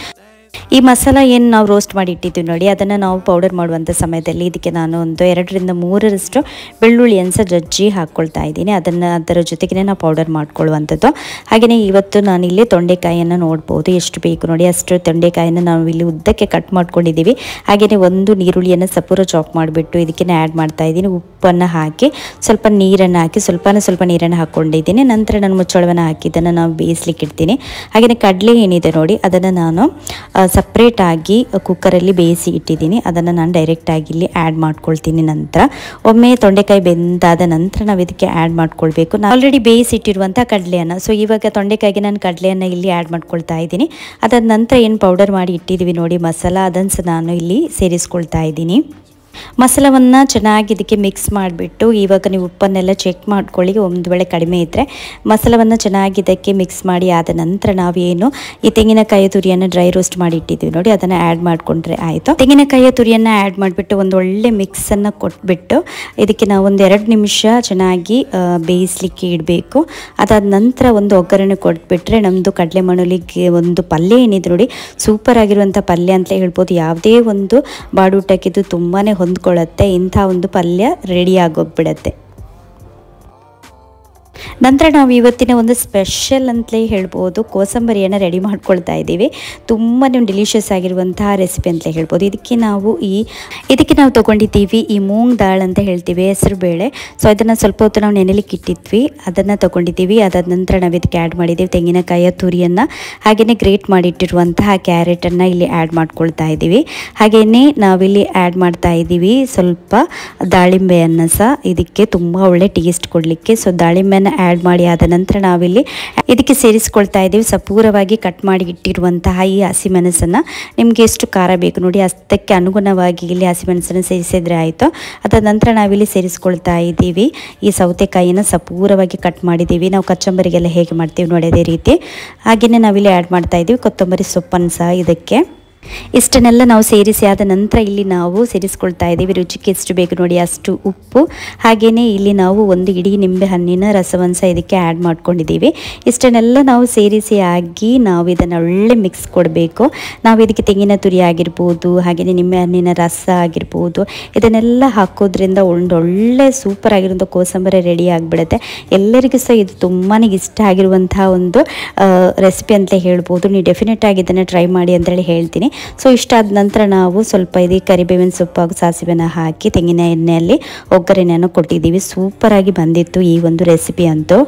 ಈ ಮಸಾಲ ಏನು ನಾವು ರೋಸ್ಟ್ ಮಾಡಿ ಇಟ್ಟಿದ್ದೀವಿ ನೋಡಿ ಅದನ್ನು ನಾವು ಪೌಡರ್ ಮಾಡುವಂಥ ಸಮಯದಲ್ಲಿ ಇದಕ್ಕೆ ನಾನು ಒಂದು 2ರಿಂದ 3ರಷ್ಟು ಬೆಳ್ಳುಳ್ಳಿಯನ್ನು ಸಹ ಜಜ್ಜಿ ಹಾಕ್ಕೊಳ್ತಾ ಇದ್ದೀನಿ. ಅದರ ಜೊತೆಗೇ ನಾವು ಪೌಡರ್ ಮಾಡ್ಕೊಳ್ಳುವಂಥದ್ದು. ಹಾಗೆಯೇ ಇವತ್ತು ನಾನಿಲ್ಲಿ ತೊಂಡೆಕಾಯಿಯನ್ನು ನೋಡ್ಬೋದು ಎಷ್ಟು ಬೇಕು ನೋಡಿ ಅಷ್ಟು ತೊಂಡೆಕಾಯಿಯನ್ನು ನಾವು ಇಲ್ಲಿ ಉದ್ದಕ್ಕೆ ಕಟ್ ಮಾಡ್ಕೊಂಡಿದ್ದೀವಿ. ಹಾಗೆಯೇ ಒಂದು ನೀರುಳ್ಳಿಯನ್ನು ಸಪೂರ ಚಾಪ್ ಮಾಡಿಬಿಟ್ಟು ಇದಕ್ಕೆ ಆ್ಯಡ್ ಮಾಡ್ತಾ ಇದ್ದೀನಿ. ಉಪ್ಪನ್ನು ಹಾಕಿ ಸ್ವಲ್ಪ ನೀರನ್ನು ಹಾಕಿ ಸ್ವಲ್ಪ ನೀರನ್ನು ಹಾಕ್ಕೊಂಡಿದ್ದೀನಿ. ನಂತರ ನಾನು ಮುಚ್ಚಳವನ್ನು ಹಾಕಿ ಇದನ್ನು ನಾವು ಬೇಯಿಸ್ಲಿಕ್ಕೆ ಇಡ್ತೀನಿ. ಹಾಗೆಯೇ ಕಡಲೆ ಏನಿದೆ ನೋಡಿ ಅದನ್ನು ನಾನು ಸಪ್ರೇಟಾಗಿ ಕುಕ್ಕರಲ್ಲಿ ಬೇಯಿಸಿ ಇಟ್ಟಿದ್ದೀನಿ. ಅದನ್ನು ನಾನು ಡೈರೆಕ್ಟಾಗಿ ಇಲ್ಲಿ ಆ್ಯಡ್ ಮಾಡ್ಕೊಳ್ತೀನಿ. ನಂತರ ಒಮ್ಮೆ ತೊಂಡೆಕಾಯಿ ಬೆಂದಾದ ನಂತರ ನಾವು ಇದಕ್ಕೆ ಆ್ಯಡ್ ಮಾಡ್ಕೊಳ್ಬೇಕು ನಾನು ಆಲ್ರೆಡಿ ಬೇಯಿಸಿಟ್ಟಿರುವಂಥ ಕಡಲೆಯನ್ನು. ಸೊ ಇವಾಗ ತೊಂಡೆಕಾಯಿಗೆ ನಾನು ಕಡಲೆಯನ್ನು ಇಲ್ಲಿ ಆ್ಯಡ್ ಮಾಡ್ಕೊಳ್ತಾ ಇದ್ದೀನಿ. ಅದಾದ ನಂತರ ಏನು ಪೌಡರ್ ಮಾಡಿ ಇಟ್ಟಿದ್ದೀವಿ ನೋಡಿ ಮಸಾಲ, ಅದನ್ನು ಸಹ ನಾನು ಇಲ್ಲಿ ಸೇರಿಸ್ಕೊಳ್ತಾ ಇದ್ದೀನಿ. ಮಸಾಲವನ್ನು ಚೆನ್ನಾಗಿ ಇದಕ್ಕೆ ಮಿಕ್ಸ್ ಮಾಡಿಬಿಟ್ಟು ಇವಾಗ ನೀವು ಉಪ್ಪನ್ನೆಲ್ಲ ಚೆಕ್ ಮಾಡ್ಕೊಳ್ಳಿ. ಒಂದು ವೇಳೆ ಕಡಿಮೆ ಇದ್ದರೆ ಮಸಾಲವನ್ನು ಚೆನ್ನಾಗಿ ಇದಕ್ಕೆ ಮಿಕ್ಸ್ ಮಾಡಿ ಆದ ನಂತರ ನಾವೇನು ಈ ತೆಂಗಿನಕಾಯಿ ತುರಿಯನ್ನು ಡ್ರೈ ರೋಸ್ಟ್ ಮಾಡಿ ಇಟ್ಟಿದ್ದೀವಿ ನೋಡಿ ಅದನ್ನು ಆ್ಯಡ್ ಮಾಡಿಕೊಂಡ್ರೆ ಆಯಿತು. ತೆಂಗಿನಕಾಯಿಯ ತುರಿಯನ್ನು ಆ್ಯಡ್ ಮಾಡಿಬಿಟ್ಟು ಒಂದು ಒಳ್ಳೆ ಮಿಕ್ಸನ್ನು ಕೊಟ್ಬಿಟ್ಟು ಇದಕ್ಕೆ ನಾವು ಒಂದು 2 ನಿಮಿಷ ಚೆನ್ನಾಗಿ ಬೇಯಿಸಲಿಕ್ಕೆ ಇಡಬೇಕು. ಅದಾದ ನಂತರ ಒಂದು ಒಗ್ಗರಣೆ ಕೊಟ್ಬಿಟ್ರೆ ನಮ್ಮದು ಕಡಲೆ ಮಣ್ಣುಲಿಗೆ ಒಂದು ಪಲ್ಯ ಏನಿದೆ ನೋಡಿ ಸೂಪರ್ ಆಗಿರುವಂಥ ಪಲ್ಯ ಅಂತ ಹೇಳ್ಬೋದು. ಯಾವುದೇ ಒಂದು ಬಾಡೂಟಕ್ಕಿದು ತುಂಬಾ ಹೊಂದ್ಕೊಳ್ಳುತ್ತೆ. ಇಂಥ ಒಂದು ಪಲ್ಯ ರೆಡಿ ಆಗೋಗ್ಬಿಡತ್ತೆ. ನಂತರ ನಾವು ಇವತ್ತಿನ ಒಂದು ಸ್ಪೆಷಲ್ ಅಂತಲೇ ಹೇಳ್ಬೋದು ಕೋಸಂಬರಿಯನ್ನು ರೆಡಿ ಮಾಡ್ಕೊಳ್ತಾ ಇದ್ದೀವಿ. ತುಂಬಾ ಡಿಲಿಷಿಯಸ್ ಆಗಿರುವಂತಹ ರೆಸಿಪಿ ಅಂತಲೇ ಹೇಳ್ಬೋದು. ಇದಕ್ಕೆ ನಾವು ತೊಗೊಂಡಿದ್ದೀವಿ ಈ ಮೂಂಗ್ ದಾಳ್ ಅಂತ ಹೇಳ್ತೀವಿ, ಹೆಸರು ಬೇಳೆ. ಸೊ ಇದನ್ನು ಸ್ವಲ್ಪ ಹೊತ್ತು ನಾವು ನೆನೆಲಿಕ್ಕೆ ಇಟ್ಟಿದ್ವಿ, ಅದನ್ನು ತೊಗೊಂಡಿದ್ದೀವಿ. ಅದಾದ ನಂತರ ನಾವು ಇದಕ್ಕೆ ಆ್ಯಡ್ ಮಾಡಿದ್ದೀವಿ ತೆಂಗಿನಕಾಯಿಯ ತುರಿಯನ್ನು, ಹಾಗೆಯೇ ಗ್ರೇಟ್ ಮಾಡಿಟ್ಟಿರುವಂತಹ ಕ್ಯಾರೆಟನ್ನು ಇಲ್ಲಿ ಆ್ಯಡ್ ಮಾಡ್ಕೊಳ್ತಾ ಇದ್ದೀವಿ. ಹಾಗೆಯೇ ನಾವಿಲ್ಲಿ ಆ್ಯಡ್ ಮಾಡ್ತಾ ಇದ್ದೀವಿ ಸ್ವಲ್ಪ ದಾಳಿಂಬೆಯನ್ನು ಸಹ ಇದಕ್ಕೆ ತುಂಬ ಒಳ್ಳೆ ಟೇಸ್ಟ್ ಕೊಡಲಿಕ್ಕೆ. ಸೊ ದಾಳಿಂಬೆನ ಸೌತೆಕಾಯಿಯನ್ನು ಆ್ಯಡ್ ಮಾಡಿ ಆದ ನಂತರ ನಾವಿಲ್ಲಿ ಇದಕ್ಕೆ ಸೇರಿಸ್ಕೊಳ್ತಾ ಇದ್ದೀವಿ ಸಪೂರವಾಗಿ ಕಟ್ ಮಾಡಿ ಇಟ್ಟಿರುವಂತಹ ಈ ಹಸಿಮೆಣಸನ್ನು. ನಿಮಗೆ ಎಷ್ಟು ಖಾರ ಬೇಕು ನೋಡಿ ಅಷ್ಟಕ್ಕೆ ಅನುಗುಣವಾಗಿ ಇಲ್ಲಿ ಹಸಿಮೆಣಸನ್ನು ಸೇರಿಸಿದ್ರೆ ಆಯಿತು. ಅದಾದ ನಂತರ ನಾವಿಲ್ಲಿ ಸೇರಿಸ್ಕೊಳ್ತಾ ಇದ್ದೀವಿ ಈ ಸೌತೆಕಾಯಿಯನ್ನು ಸಪೂರವಾಗಿ ಕಟ್ ಮಾಡಿದ್ದೀವಿ. ನಾವು ಕಚ್ಚಂಬರಿಗೆಲ್ಲ ಹೇಗೆ ಮಾಡ್ತೀವಿ ನೋಡಿ ಅದೇ ರೀತಿ. ಹಾಗೆಯೇ ನಾವಿಲ್ಲಿ ಆ್ಯಡ್ ಮಾಡ್ತಾ ಇದ್ದೀವಿ ಕೊತ್ತಂಬರಿ ಸೊಪ್ಪನ್ನು ಸಹ ಇದಕ್ಕೆ. ಇಷ್ಟನ್ನೆಲ್ಲ ನಾವು ಸೇರಿಸಿ ಆದ ನಂತರ ಇಲ್ಲಿ ನಾವು ಸೇರಿಸ್ಕೊಳ್ತಾ ಇದ್ದೀವಿ ರುಚಿಗೆ ಎಷ್ಟು ಬೇಕು ನೋಡಿ ಅಷ್ಟು ಉಪ್ಪು. ಹಾಗೆಯೇ ಇಲ್ಲಿ ನಾವು ಒಂದು ಇಡೀ ನಿಂಬೆ ಹಣ್ಣಿನ ರಸವನ್ನು ಸಹ ಇದಕ್ಕೆ ಆ್ಯಡ್ ಮಾಡ್ಕೊಂಡಿದ್ದೀವಿ. ಇಷ್ಟನ್ನೆಲ್ಲ ನಾವು ಸೇರಿಸಿ ಆಗಿ ನಾವು ಇದನ್ನು ಒಳ್ಳೆ ಮಿಕ್ಸ್ ಕೊಡಬೇಕು. ನಾವು ಇದಕ್ಕೆ ತೆಂಗಿನ ತುರಿ ಆಗಿರ್ಬೋದು, ಹಾಗೆಯೇ ನಿಂಬೆ ಹಣ್ಣಿನ ರಸ ಆಗಿರ್ಬೋದು, ಇದನ್ನೆಲ್ಲ ಹಾಕೋದ್ರಿಂದ ಒಳ್ಳೆ ಸೂಪರ್ ಆಗಿರುವಂಥ ಕೋಸಂಬರಿ ರೆಡಿ ಆಗಿಬಿಡುತ್ತೆ. ಎಲ್ಲರಿಗೂ ಸಹ ಇದು ತುಂಬಾ ಇಷ್ಟ ಆಗಿರುವಂತಹ ಒಂದು ರೆಸಿಪಿ ಅಂತ ಹೇಳ್ಬೋದು. ನೀವು ಡೆಫಿನೆಟಾಗಿ ಇದನ್ನು ಟ್ರೈ ಮಾಡಿ ಅಂತೇಳಿ ಹೇಳ್ತೀನಿ. ಸೊ ಇಷ್ಟಾದ ನಂತರ ನಾವು ಸ್ವಲ್ಪ ಇದಕ್ಕೆ ಕರಿಬೇವಿನ ಸೊಪ್ಪು ಹಾಗೂ ಸಾಸಿವೆನ ಹಾಕಿ ತೆಂಗಿನ ಎಣ್ಣೆಯಲ್ಲಿ ಒಗ್ಗರಣೆಯನ್ನು ಕೊಟ್ಟಿದ್ದೀವಿ. ಸೂಪರಾಗಿ ಬಂದಿತ್ತು ಈ ಒಂದು ರೆಸಿಪಿ ಅಂತೂ.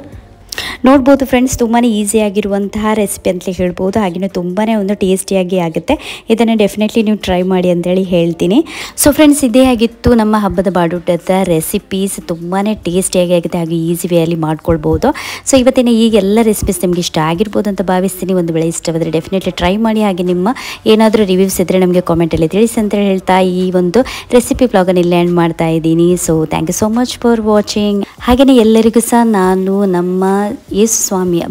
ನೋಡ್ಬೋದು ಫ್ರೆಂಡ್ಸ್, ತುಂಬಾ ಈಸಿಯಾಗಿರುವಂತಹ ರೆಸಿಪಿ ಅಂತಲೇ ಹೇಳ್ಬೋದು. ಹಾಗೆಯೇ ತುಂಬಾ ಒಂದು ಟೇಸ್ಟಿಯಾಗಿ ಆಗುತ್ತೆ. ಇದನ್ನು ಡೆಫಿನೆಟ್ಲಿ ನೀವು ಟ್ರೈ ಮಾಡಿ ಅಂತೇಳಿ ಹೇಳ್ತೀನಿ. ಸೊ ಫ್ರೆಂಡ್ಸ್, ಇದೇ ಆಗಿತ್ತು ನಮ್ಮ ಹಬ್ಬದ ಬಾಡೂಟದ ರೆಸಿಪೀಸ್. ತುಂಬಾ ಟೇಸ್ಟಿಯಾಗಿ ಆಗುತ್ತೆ ಹಾಗೂ ಈಸಿ ವೇಯಲ್ಲಿ ಮಾಡ್ಕೊಳ್ಬೋದು. ಸೊ ಇವತ್ತಿನ ಈಗೆಲ್ಲ ರೆಸಿಪೀಸ್ ನಿಮಗೆ ಇಷ್ಟ ಆಗಿರ್ಬೋದು ಅಂತ ಭಾವಿಸ್ತೀನಿ. ಒಂದು ವೇಳೆ ಇಷ್ಟವಾದರೆ ಡೆಫಿನೆಟ್ಲಿ ಟ್ರೈ ಮಾಡಿ. ಹಾಗೆ ನಿಮ್ಮ ಏನಾದರೂ ರಿವ್ಯೂಸ್ ಇದ್ದರೆ ನಮಗೆ ಕಾಮೆಂಟಲ್ಲಿ ತಿಳಿಸಿ ಅಂತ ಹೇಳ್ತಾ ಈ ಒಂದು ರೆಸಿಪಿ ಬ್ಲಾಗನ್ನು ಇಲ್ಲಿ ಎಂಡ್ ಮಾಡ್ತಾ ಇದ್ದೀನಿ. So thank you so much for watching. ಹಾಗೆಯೇ ಎಲ್ಲರಿಗೂ ಸಹ ನಾನು ನಮ್ಮ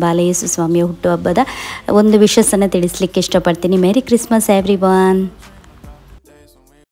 ಬಾಲಯೇಸು ಸ್ವಾಮಿಯ ಹುಟ್ಟುಹಬ್ಬದ ಒಂದು ವಿಶಸ್ಸನ್ನು ತಿಳಿಸ್ಲಿಕ್ಕೆ ಇಷ್ಟಪಡ್ತೀನಿ. Merry Christmas every one.